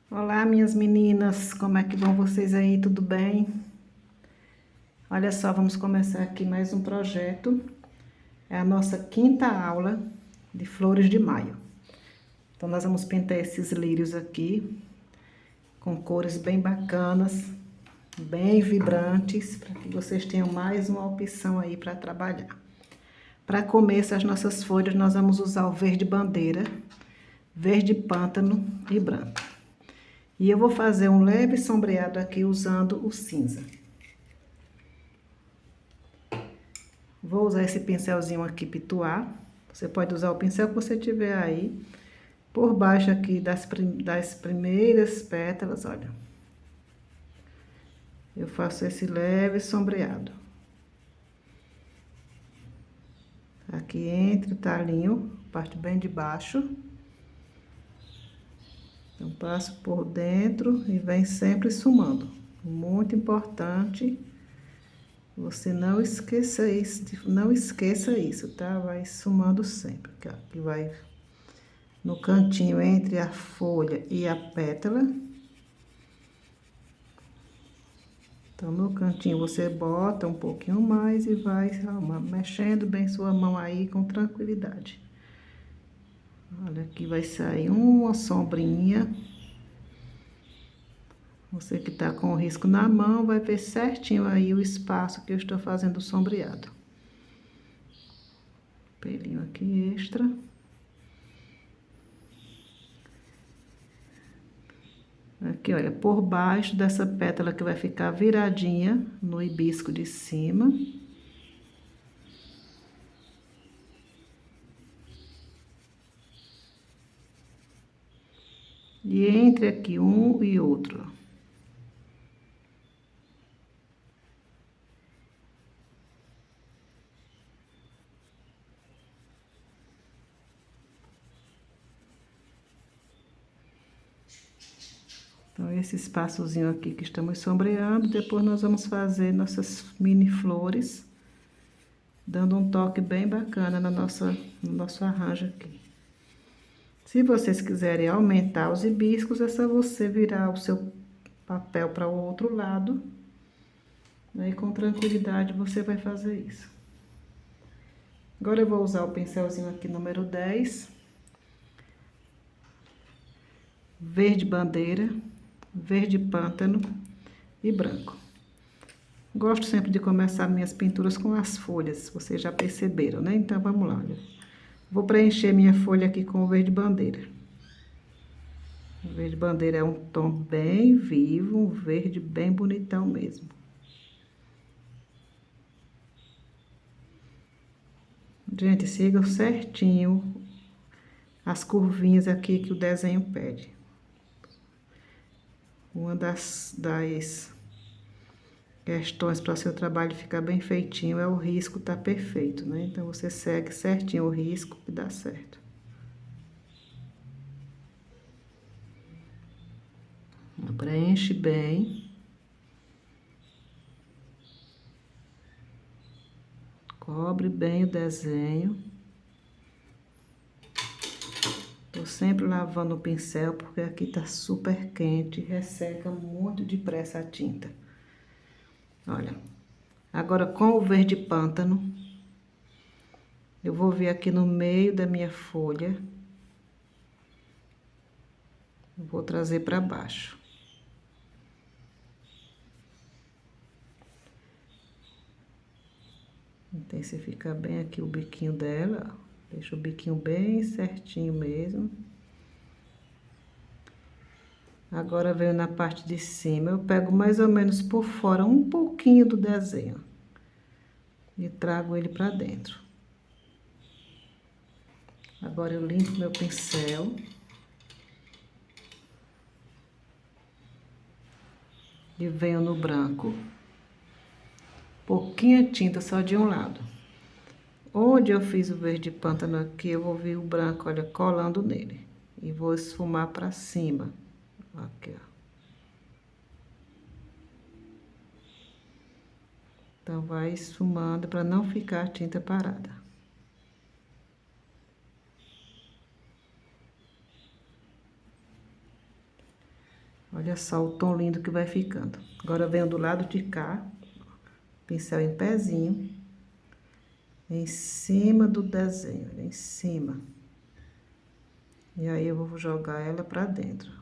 Olá, minhas meninas, como é que vão vocês aí? Tudo bem? Olha só, vamos começar aqui mais um projeto. É a nossa quinta aula de flores de maio. Então, nós vamos pintar esses lírios aqui com cores bem bacanas, bem vibrantes, para que vocês tenham mais uma opção aí para trabalhar. Para começo, as nossas folhas, nós vamos usar o verde bandeira, verde pântano e branco. E eu vou fazer um leve sombreado aqui usando o cinza. Vou usar esse pincelzinho aqui pituar. Você pode usar o pincel que você tiver aí. Por baixo aqui das primeiras pétalas, olha. Eu faço esse leve sombreado. Aqui entre o talinho, parte bem de baixo. Então, passo por dentro e vem sempre sumando. Muito importante. Você não esqueça isso, tá? Vai sumando sempre. Aqui vai no cantinho entre a folha e a pétala. Então, no cantinho você bota um pouquinho mais e vai mexendo bem sua mão aí com tranquilidade. Olha, aqui vai sair uma sombrinha. Você que tá com o risco na mão vai ver certinho aí o espaço que eu estou fazendo o sombreado. Pelinho aqui extra. Aqui, olha, por baixo dessa pétala que vai ficar viradinha no hibisco de cima. E entre aqui um e outro. Então, esse espaçozinho aqui que estamos sombreando, depois nós vamos fazer nossas mini flores, dando um toque bem bacana no nosso arranjo aqui. Se vocês quiserem aumentar os hibiscos, é só você virar o seu papel para o outro lado. Aí, com tranquilidade, você vai fazer isso. Agora, eu vou usar o pincelzinho aqui, número 10. Verde bandeira, verde pântano e branco. Gosto sempre de começar minhas pinturas com as folhas, vocês já perceberam, né? Então, vamos lá, olha. Vou preencher minha folha aqui com o verde bandeira. O verde bandeira é um tom bem vivo, um verde bem bonitão mesmo. Gente, sigam certinho as curvinhas aqui que o desenho pede. Uma das questões para o seu trabalho ficar bem feitinho é o risco tá perfeito, né? Então, você segue certinho o risco e dá certo. Preenche bem. Cobre bem o desenho. Tô sempre lavando o pincel, porque aqui tá super quente, resseca muito depressa a tinta. Olha, agora com o verde pântano, eu vou vir aqui no meio da minha folha. Vou trazer para baixo. Intensificar bem aqui o biquinho dela, ó. Deixa o biquinho bem certinho mesmo. Agora, venho na parte de cima, eu pego mais ou menos por fora um pouquinho do desenho. E trago ele pra dentro. Agora, eu limpo meu pincel. E venho no branco. Pouquinha tinta só de um lado. Onde eu fiz o verde pântano aqui, eu vou vir o branco, olha, colando nele. E vou esfumar pra cima. Aqui, ó. Então, vai esfumando para não ficar a tinta parada. Olha só o tom lindo que vai ficando. Agora venho do lado de cá, pincel em pezinho, em cima do desenho, em cima. E aí eu vou jogar ela pra dentro.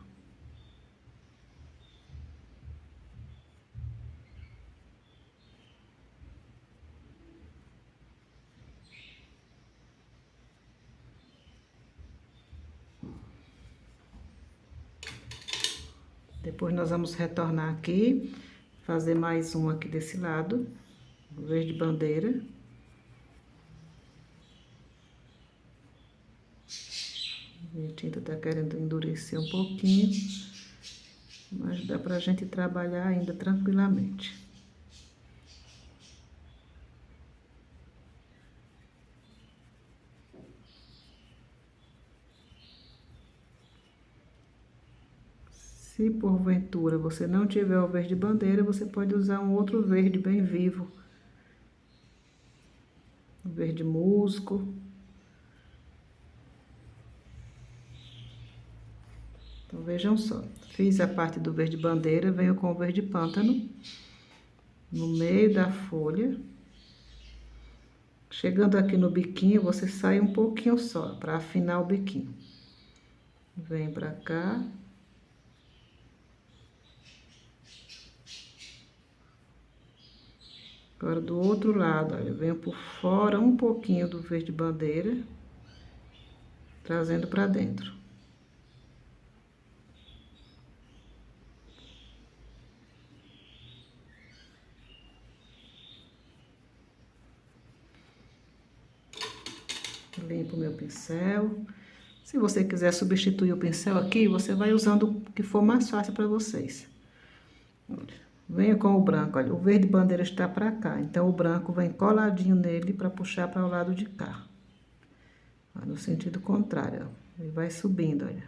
Depois nós vamos retornar aqui, fazer mais um aqui desse lado, verde bandeira. A tinta tá querendo endurecer um pouquinho, mas dá pra gente trabalhar ainda tranquilamente. Se porventura você não tiver o verde bandeira, você pode usar um outro verde bem vivo. O verde musgo. Então, vejam só. Fiz a parte do verde bandeira, venho com o verde pântano no meio da folha. Chegando aqui no biquinho, você sai um pouquinho só, para afinar o biquinho. Vem pra cá. Agora, do outro lado, olha, eu venho por fora um pouquinho do verde bandeira, trazendo pra dentro. Limpo meu pincel. Se você quiser substituir o pincel aqui, você vai usando o que for mais fácil para vocês. Venha com o branco, olha, o verde bandeira está para cá, então o branco vem coladinho nele para puxar para o lado de cá. Ó, no sentido contrário, ó, ele vai subindo, olha.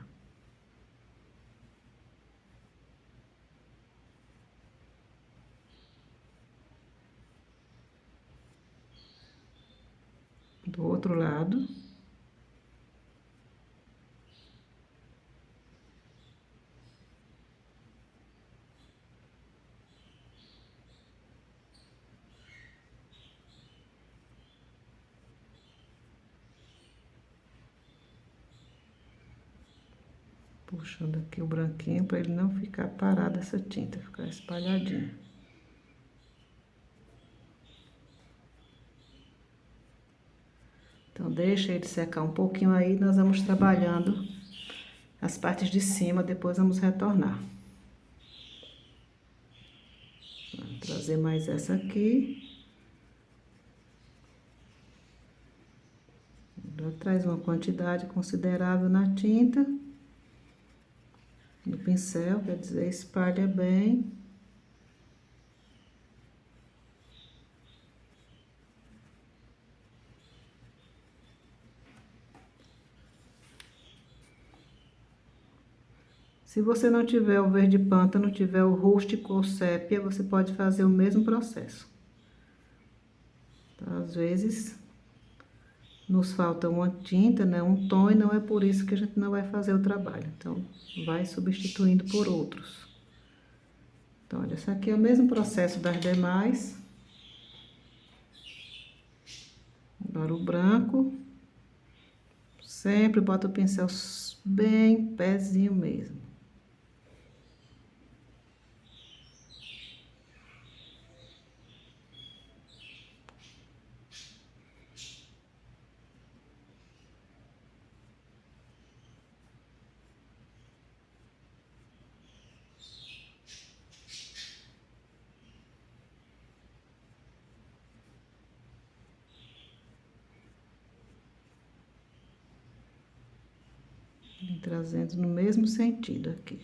Do outro lado. Puxando aqui o branquinho para ele não ficar parado essa tinta, ficar espalhadinha. Então, deixa ele secar um pouquinho aí, nós vamos trabalhando as partes de cima, depois vamos retornar. Vou trazer mais essa aqui. Já traz uma quantidade considerável na tinta. No pincel, quer dizer, espalha bem. Se você não tiver o verde pântano, tiver o rústico ou sépia, você pode fazer o mesmo processo. Então, às vezes, nos falta uma tinta, né, um tom, e não é por isso que a gente não vai fazer o trabalho. Então, vai substituindo por outros. Então, olha, esse aqui é o mesmo processo das demais. Agora o branco. Sempre bota o pincel bem pezinho mesmo. Trazendo no mesmo sentido aqui.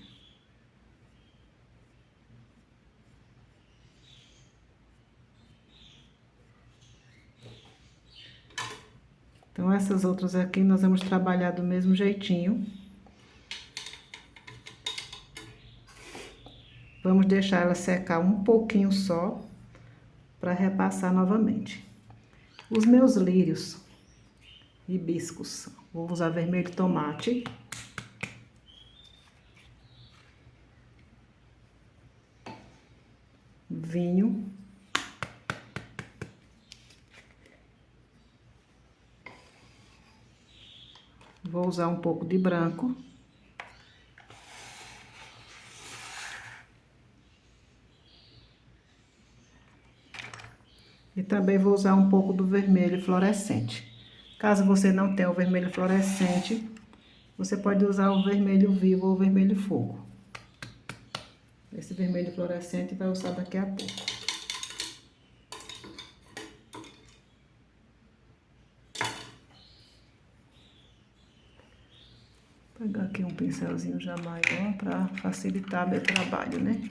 Então, essas outras aqui nós vamos trabalhar do mesmo jeitinho. Vamos deixar ela secar um pouquinho só, para repassar novamente. Os meus lírios hibiscos, vou usar vermelho tomate. vinho. Vou usar um pouco de branco. E também vou usar um pouco do vermelho fluorescente. Caso você não tenha o vermelho fluorescente, você pode usar o vermelho vivo ou o vermelho fogo. Esse vermelho fluorescente vai usar daqui a pouco. Vou pegar aqui um pincelzinho já maior para facilitar meu trabalho, né?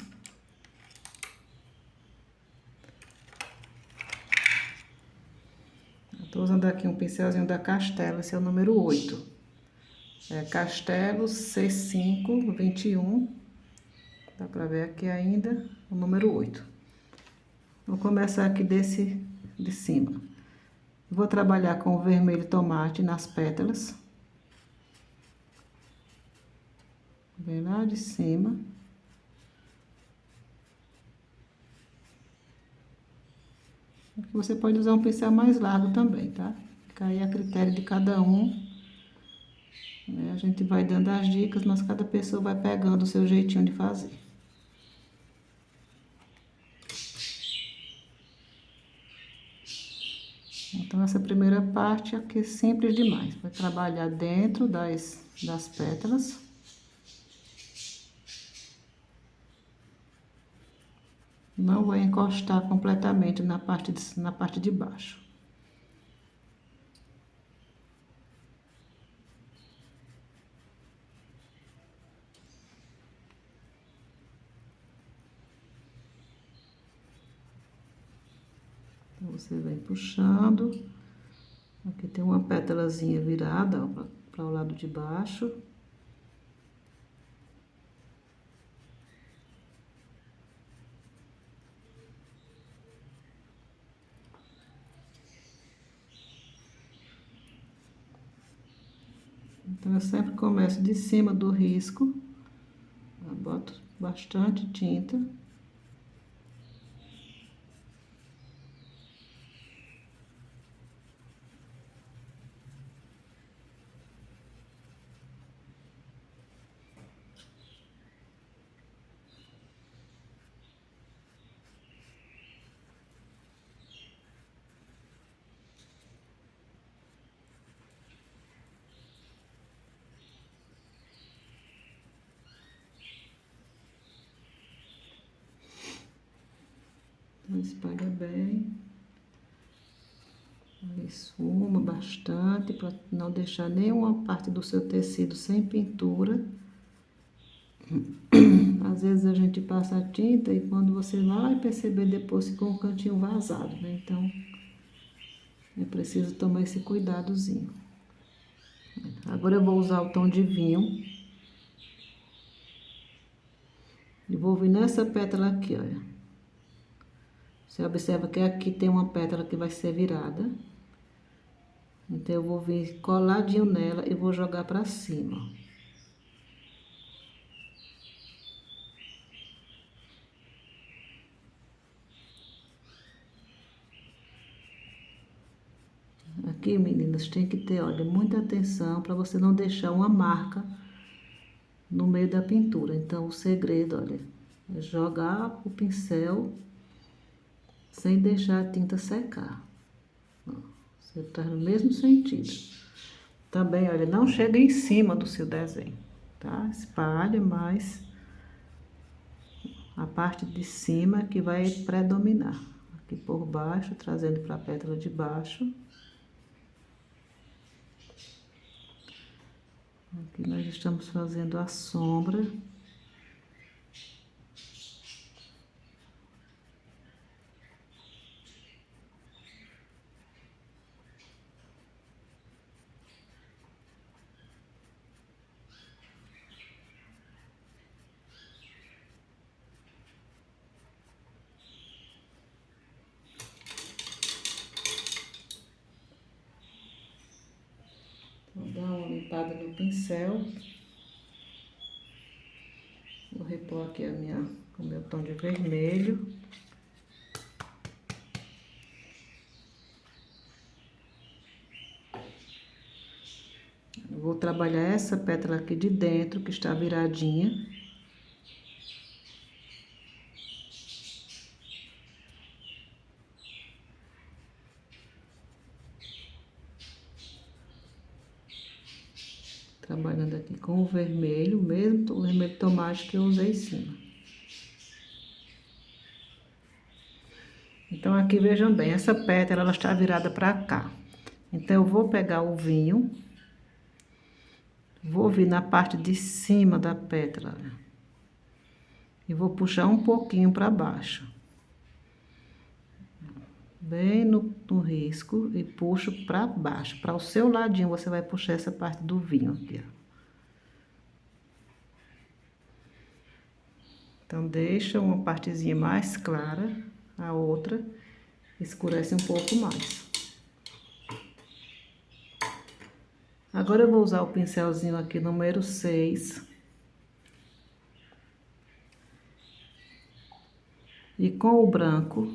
Estou usando aqui um pincelzinho da Castelo, esse é o número 8. É Castelo C521. Dá pra ver aqui ainda o número 8. Vou começar aqui de cima. Vou trabalhar com o vermelho tomate nas pétalas. Vem lá de cima. Aqui você pode usar um pincel mais largo também, tá? Fica aí a critério de cada um. A gente vai dando as dicas, mas cada pessoa vai pegando o seu jeitinho de fazer. Então, essa primeira parte aqui é simples demais. Vai trabalhar dentro das pétalas. Não vai encostar completamente na parte de baixo. Então, você vem puxando. Aqui tem uma pétalazinha virada para o lado de baixo. Então, eu sempre começo de cima do risco. Eu boto bastante tinta. Espalha bem. Esfuma bastante para não deixar nenhuma parte do seu tecido sem pintura. Às vezes a gente passa a tinta e quando você vai perceber depois ficou um cantinho vazado, né? Então é preciso tomar esse cuidadozinho. Agora eu vou usar o tom de vinho. E vou vir nessa pétala aqui, olha. Você observa que aqui tem uma pétala que vai ser virada. Então, eu vou vir coladinho nela e vou jogar pra cima. Aqui, meninas, tem que ter, olha, muita atenção para você não deixar uma marca no meio da pintura. Então, o segredo, olha, é jogar o pincel sem deixar a tinta secar. Você tá no mesmo sentido. Também, olha, não chega em cima do seu desenho, tá? Espalha mais a parte de cima que vai predominar. Aqui por baixo, trazendo para a pétala de baixo. Aqui nós estamos fazendo a sombra. Vou dar uma limpada no pincel. Vou repor aqui o meu tom de vermelho. trabalhar essa pétala aqui de dentro, que está viradinha. Trabalhando aqui com o vermelho, mesmo o vermelho tomate que eu usei em cima. Então, aqui vejam bem, essa pétala, ela está virada para cá. Então, eu vou pegar o vinho, vou vir na parte de cima da pétala, né? E vou puxar um pouquinho para baixo. Bem no risco e puxo para baixo. Para o seu ladinho, você vai puxar essa parte do vinho aqui, ó. Então, deixa uma partezinha mais clara, a outra escurece um pouco mais. Agora, eu vou usar o pincelzinho aqui, número 6. E com o branco,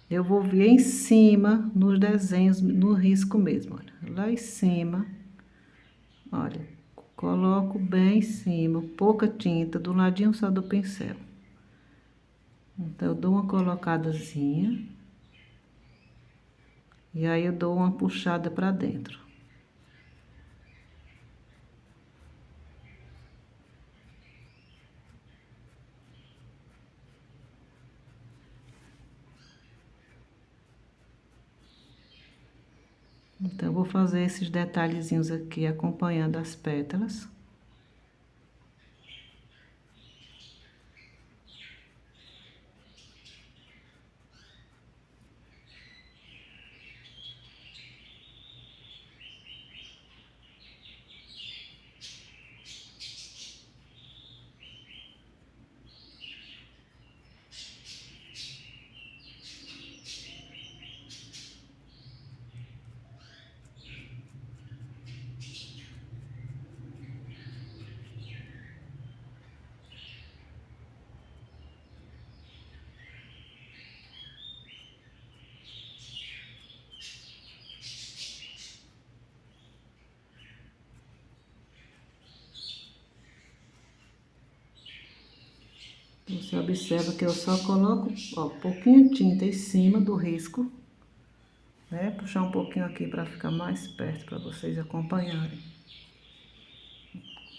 eu vou vir em cima, nos desenhos, no risco mesmo, olha. Lá em cima, olha, coloco bem em cima, pouca tinta, do ladinho só do pincel. Então, eu dou uma colocadazinha. E aí, eu dou uma puxada pra dentro. Então, eu vou fazer esses detalhezinhos aqui, acompanhando as pétalas. Você observa que eu só coloco, ó, pouquinho de tinta em cima do risco, né? Puxar um pouquinho aqui para ficar mais perto, para vocês acompanharem.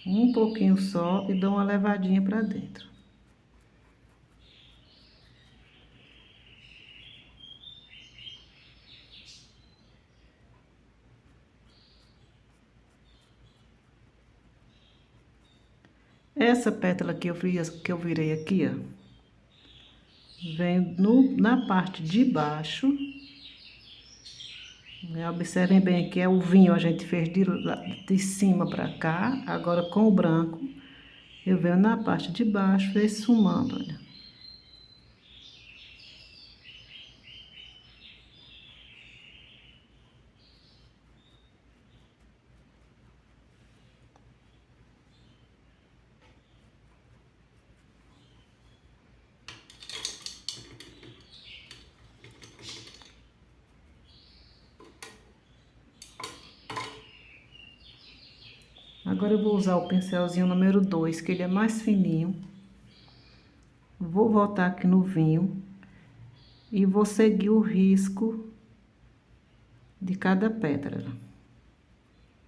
Um pouquinho só e dou uma levadinha para dentro. Essa pétala que eu virei aqui, ó, vem na parte de baixo. Observem bem que é o vinho, a gente fez de cima para cá. Agora, com o branco, eu venho na parte de baixo, esfumando, olha. Agora, eu vou usar o pincelzinho número 2, que ele é mais fininho. Vou voltar aqui no vinho e vou seguir o risco de cada pétala,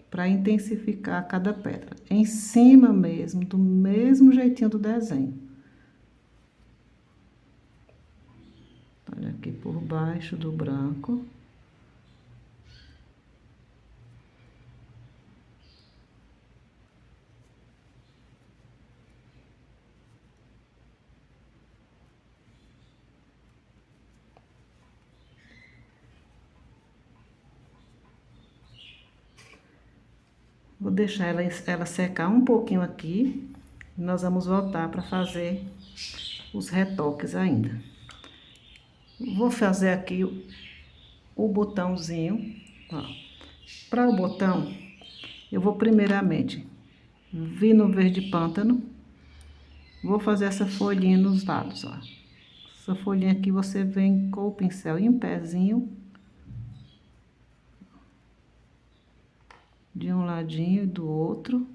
para intensificar cada pétala. Em cima mesmo, do mesmo jeitinho do desenho. Olha aqui por baixo do branco. Vou deixar ela secar um pouquinho aqui. E nós vamos voltar para fazer os retoques ainda. Vou fazer aqui o botãozinho, ó. Para o botão, eu vou primeiramente vir no verde pântano. Vou fazer essa folhinha nos lados, ó. Essa folhinha aqui você vem com o pincel em pezinho. de um ladinho e do outro.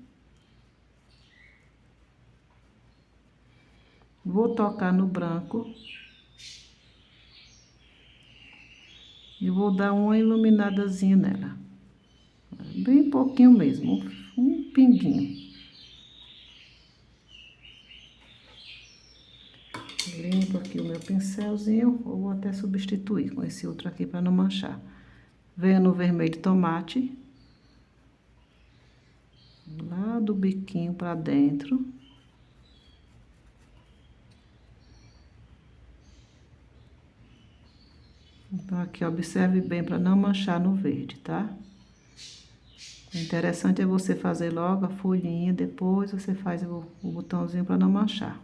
Vou tocar no branco. E vou dar uma iluminadazinha nela. Bem pouquinho mesmo, um pinguinho. Limpo aqui o meu pincelzinho, ou vou até substituir com esse outro aqui para não manchar. Venho no vermelho tomate. Lá do biquinho para dentro. Então, aqui, observe bem para não manchar no verde, tá? O interessante é você fazer logo a folhinha, depois você faz o botãozinho para não manchar.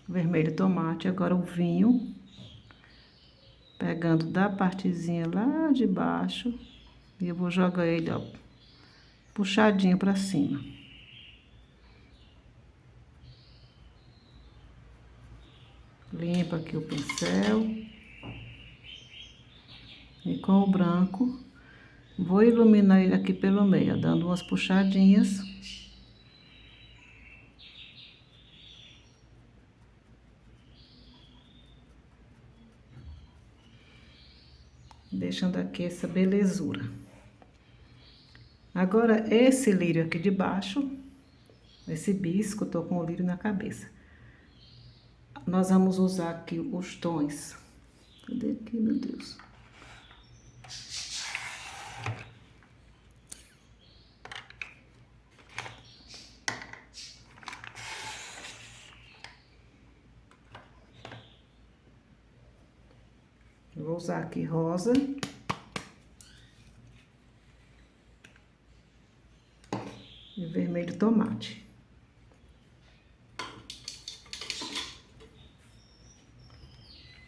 Vermelho tomate, agora o vinho. Pegando da partezinha lá de baixo. E eu vou jogar ele, ó, puxadinho para cima. Limpa aqui o pincel. E com o branco, vou iluminar ele aqui pelo meio, dando umas puxadinhas. Deixando aqui essa belezura. Agora, esse lírio aqui de baixo, esse bisco, eu tô com o lírio na cabeça. Nós vamos usar aqui os tons. Cadê aqui, meu Deus? Eu vou usar aqui rosa. E vermelho tomate.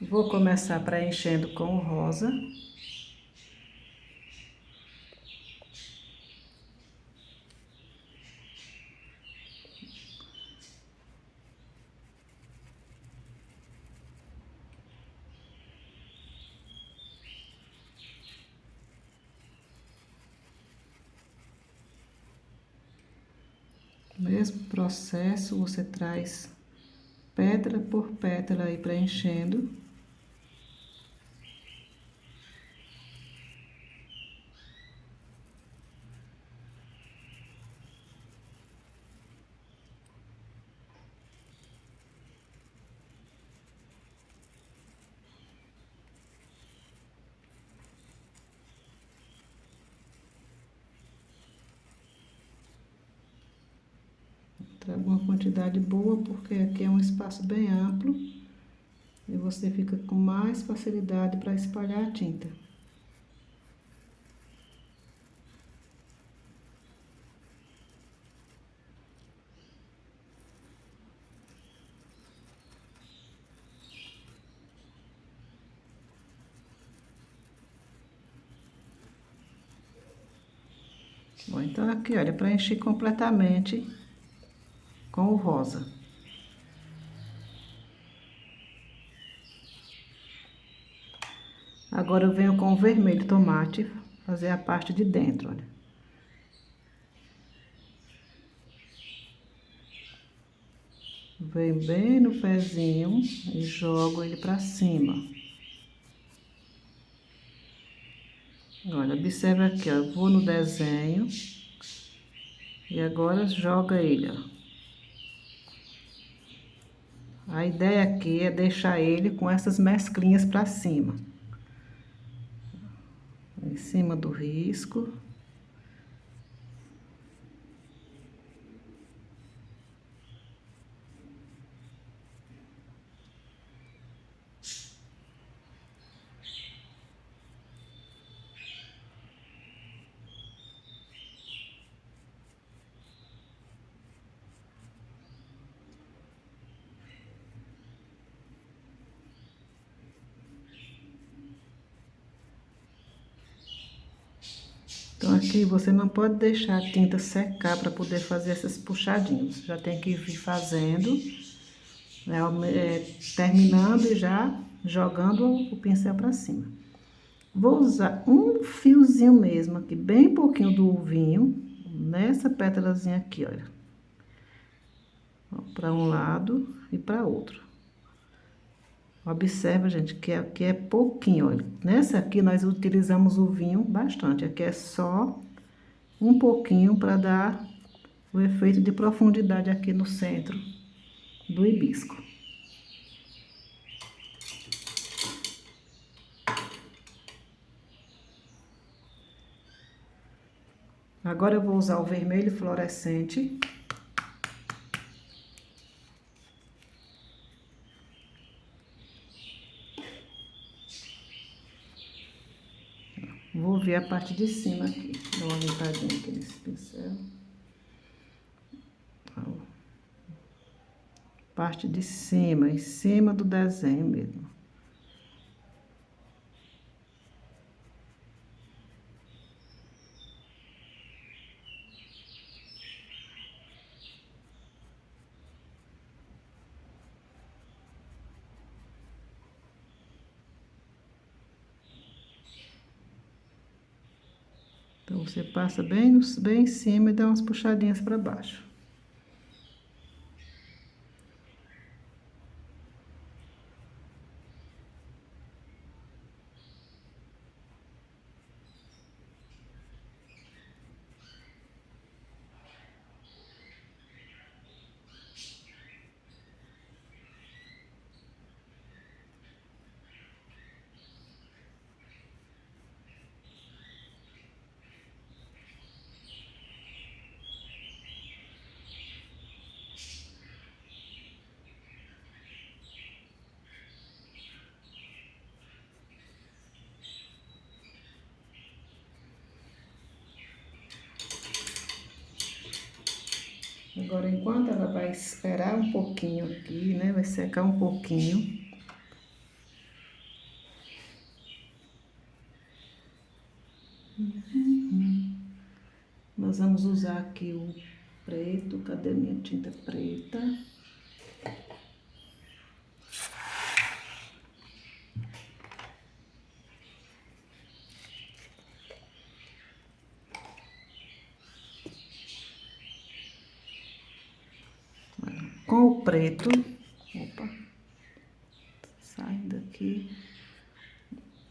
Vou começar preenchendo com o rosa. Mesmo processo, você traz pétala por pétala aí preenchendo. Traga uma quantidade boa, porque aqui é um espaço bem amplo e você fica com mais facilidade para espalhar a tinta. Bom, então aqui, olha, preenchi completamente com o rosa. Agora eu venho com o vermelho tomate, fazer a parte de dentro, olha. Venho bem no pezinho e jogo ele pra cima. Olha, observa aqui, ó, eu vou no desenho e agora joga ele, ó. A ideia aqui é deixar ele com essas mesclinhas pra cima. Em cima do risco. Então, aqui você não pode deixar a tinta secar para poder fazer essas puxadinhas. Você já tem que vir fazendo, né, terminando e já jogando o pincel para cima. Vou usar um fiozinho mesmo aqui, bem pouquinho do ovinho, nessa pétalazinha aqui, olha. Para um lado e para outro. Observa, gente, que aqui é pouquinho, olha. Nessa aqui nós utilizamos o vinho bastante. Aqui é só um pouquinho para dar o efeito de profundidade aqui no centro do hibisco. Agora eu vou usar o vermelho fluorescente. Vou ver a parte de cima aqui. Dá uma limpadinha aqui nesse pincel. Parte de cima, em cima do desenho mesmo. Então, você passa bem em cima e dá umas puxadinhas para baixo. Agora, enquanto ela vai esperar um pouquinho aqui, né? Vai secar um pouquinho. Nós vamos usar aqui o preto. Cadê a minha tinta preta? Com o preto, opa, sai daqui.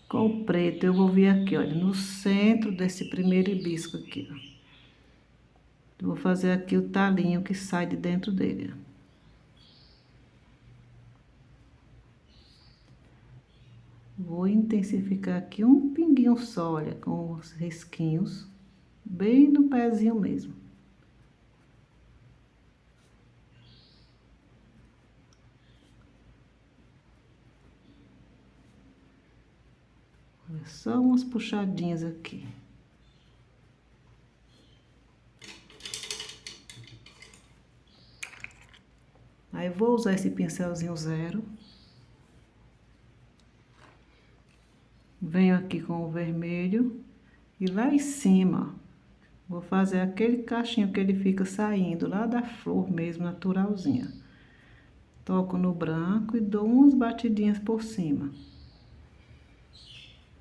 Com o preto eu vou vir aqui, olha, no centro desse primeiro hibisco aqui, ó. Vou fazer aqui o talinho que sai de dentro dele, ó. Vou intensificar aqui um pinguinho só, olha, com os risquinhos, bem no pezinho mesmo. Olha, só umas puxadinhas aqui. Aí vou usar esse pincelzinho zero. Venho aqui com o vermelho e lá em cima, ó, vou fazer aquele cachinho que ele fica saindo lá da flor mesmo, naturalzinha. Toco no branco e dou umas batidinhas por cima,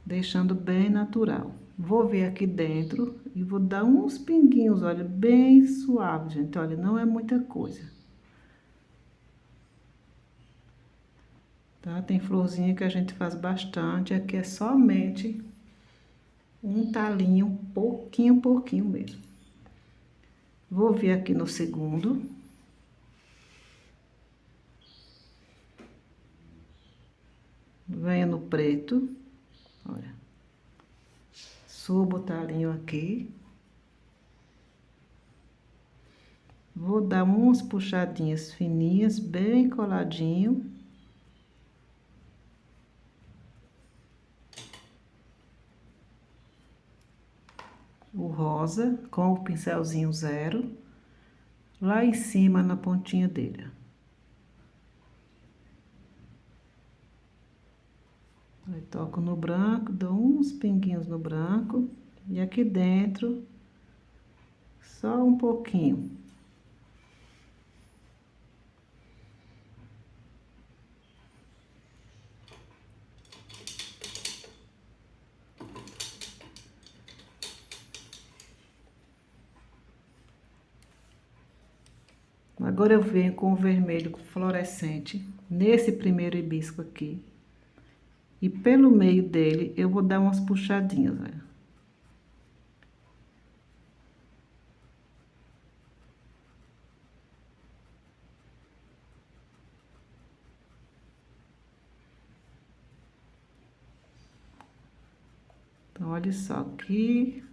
deixando bem natural. Vou vir aqui dentro e vou dar uns pinguinhos, olha, bem suave, gente. Olha, não é muita coisa. Tá? Tem florzinha que a gente faz bastante, aqui é somente um talinho, pouquinho mesmo. Vou vir aqui no segundo. Venho no preto, olha. Subo o talinho aqui. Vou dar umas puxadinhas fininhas, bem coladinho. O rosa com o pincelzinho zero, lá em cima na pontinha dele. Aí toco no branco, dou uns pinguinhos no branco e aqui dentro só um pouquinho. Agora eu venho com o vermelho fluorescente nesse primeiro hibisco aqui. E pelo meio dele eu vou dar umas puxadinhas, olha. Então, olha só, aqui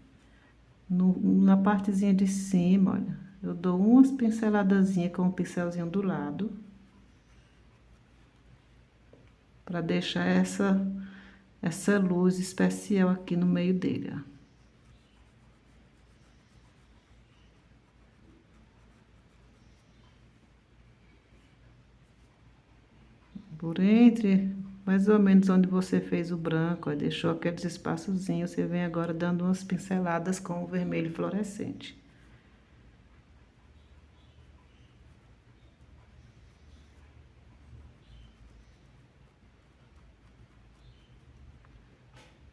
na partezinha de cima, olha, eu dou umas pinceladazinhas com o pincelzinho do lado. Para deixar essa luz especial aqui no meio dele, ó. Por entre, mais ou menos onde você fez o branco, ó, deixou aqueles espaçozinhos, você vem agora dando umas pinceladas com o vermelho fluorescente.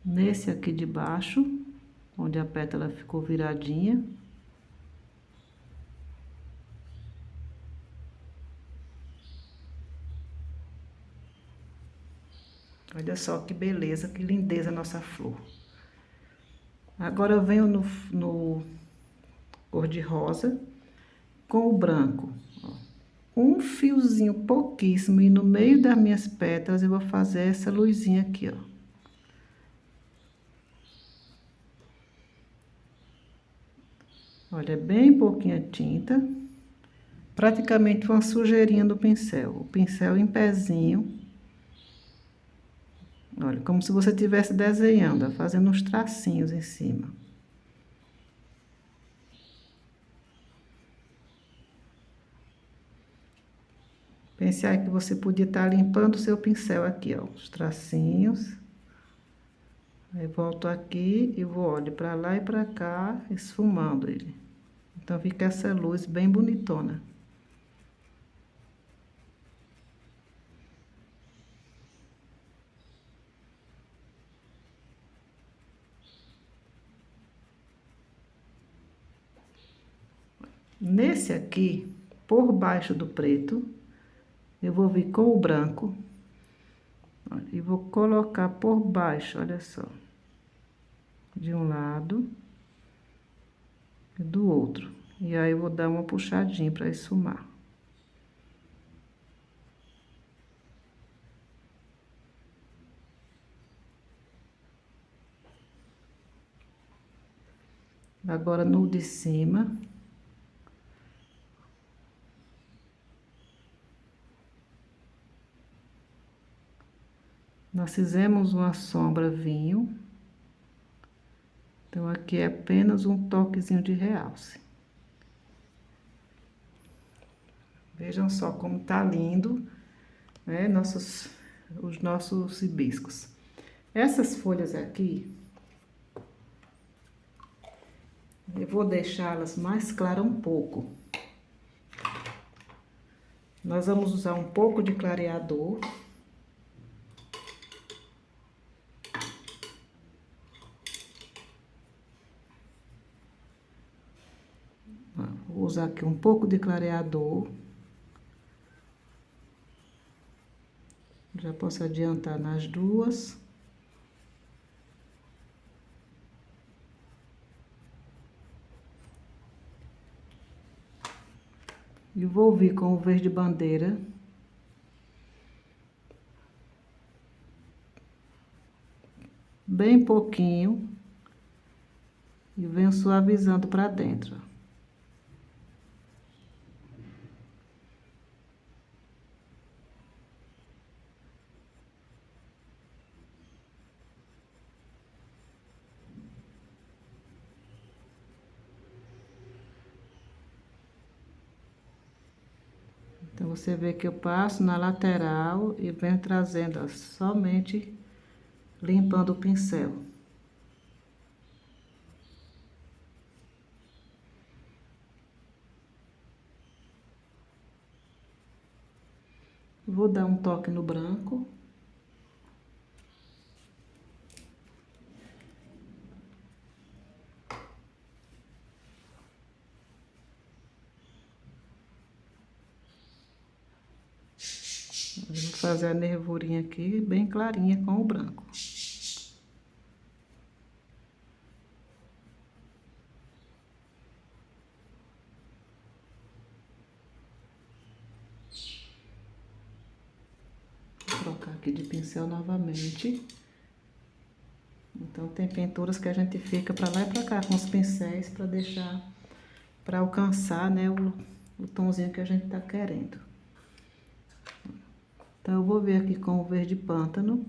Nesse aqui de baixo, onde a pétala ficou viradinha. Olha só que beleza, que lindeza a nossa flor. Agora eu venho no cor de rosa com o branco, ó. Um fiozinho pouquíssimo e no meio das minhas pétalas eu vou fazer essa luzinha aqui, ó. Olha, bem pouquinha tinta, praticamente uma sujeirinha do pincel. O pincel em pezinho. Olha, como se você estivesse desenhando, ó, fazendo uns tracinhos em cima. Pense aí que você podia estar limpando o seu pincel aqui, ó, os tracinhos. Aí volto aqui e vou, olha, para lá e para cá, esfumando ele. Então fica essa luz bem bonitona. Nesse aqui, por baixo do preto, eu vou vir com o branco, ó, e vou colocar por baixo, olha só, de um lado e do outro. E aí eu vou dar uma puxadinha para esfumar. Agora no de cima. Nós fizemos uma sombra vinho. Então, aqui é apenas um toquezinho de realce. Vejam só como tá lindo, né, os nossos hibiscos. Essas folhas aqui, eu vou deixá-las mais claras um pouco. Nós vamos usar um pouco de clareador. Vou usar aqui um pouco de clareador. Já posso adiantar nas duas. E vou vir com o verde bandeira. Bem pouquinho. E venho suavizando para dentro. Então, você vê que eu passo na lateral e venho trazendo, ó, somente limpando o pincel. Vou dar um toque no branco. fazer a nervurinha aqui bem clarinha com o branco. Vou trocar aqui de pincel novamente. Então tem pinturas que a gente fica para lá e para cá com os pincéis para deixar, para alcançar, né, o tomzinho que a gente tá querendo. Então eu vou ver aqui com o verde pântano.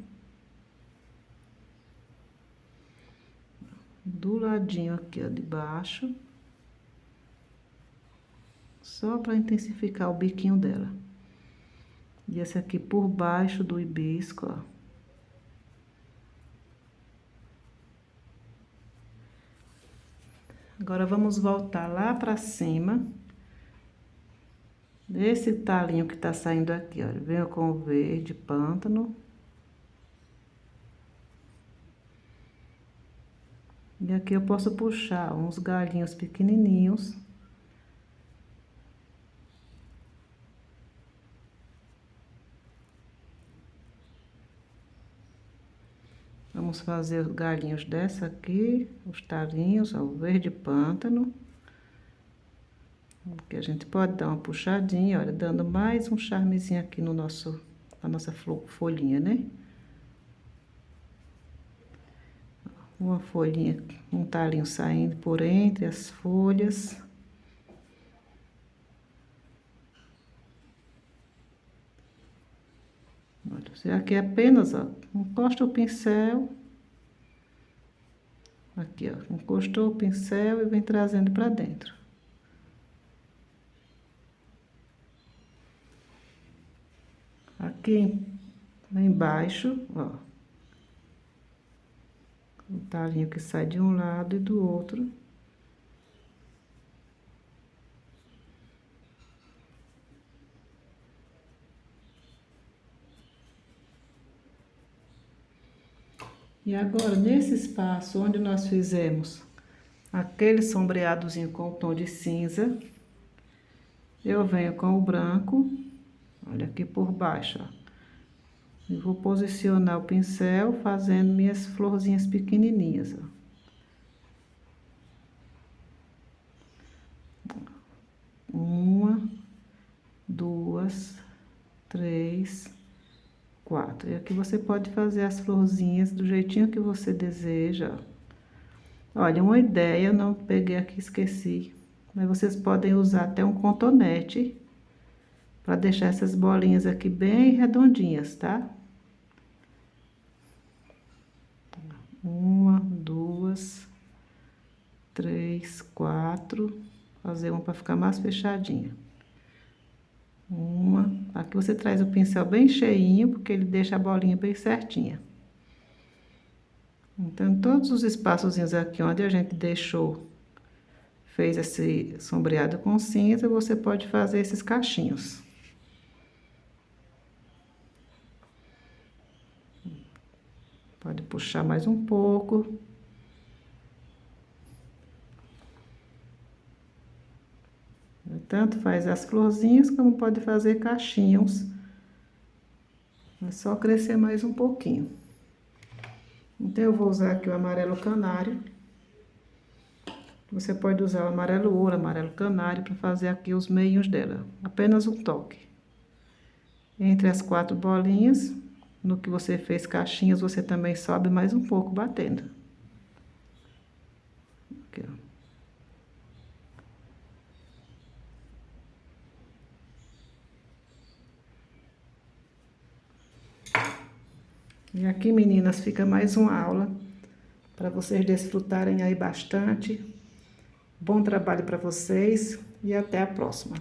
Do ladinho aqui, ó, de baixo. Só para intensificar o biquinho dela. E esse aqui por baixo do hibisco, ó. Agora vamos voltar lá pra cima. Esse talinho que tá saindo aqui, ó. Venho com o verde pântano. E aqui eu posso puxar uns galhinhos pequenininhos. Vamos fazer os galhinhos dessa aqui, os talinhos, ó, o verde pântano. Aqui a gente pode dar uma puxadinha, olha, dando mais um charmezinho aqui no na nossa folhinha, né? Uma folhinha, um talinho saindo por entre as folhas. Olha, aqui é apenas, ó, encosta o pincel. Aqui, ó, encostou o pincel e vem trazendo pra dentro. Aqui embaixo, ó, o talinho que sai de um lado e do outro. E agora, nesse espaço onde nós fizemos aquele sombreadozinho com o tom de cinza, eu venho com o branco, olha aqui por baixo, ó. E vou posicionar o pincel fazendo minhas florzinhas pequenininhas, ó. Uma, duas, três, 4. E aqui você pode fazer as florzinhas do jeitinho que você deseja. Olha, uma ideia, eu não peguei aqui, esqueci. Mas vocês podem usar até um cotonete para deixar essas bolinhas aqui bem redondinhas, tá? Uma, duas, três, 4. Fazer uma para ficar mais fechadinha. Uma, aqui você traz o pincel bem cheinho, porque ele deixa a bolinha bem certinha. Então, todos os espaçozinhos aqui onde a gente deixou, fez esse sombreado com cinza, você pode fazer esses cachinhos. Pode puxar mais um pouco. Tanto faz as florzinhas, como pode fazer cachinhos. É só crescer mais um pouquinho. Então, eu vou usar aqui o amarelo canário. Você pode usar o amarelo ouro, amarelo canário, para fazer aqui os meios dela. Apenas um toque. Entre as 4 bolinhas, no que você fez caixinhas, você também sobe mais um pouco batendo. Aqui, ó. E aqui, meninas, fica mais uma aula para vocês desfrutarem aí bastante. Bom trabalho para vocês e até a próxima.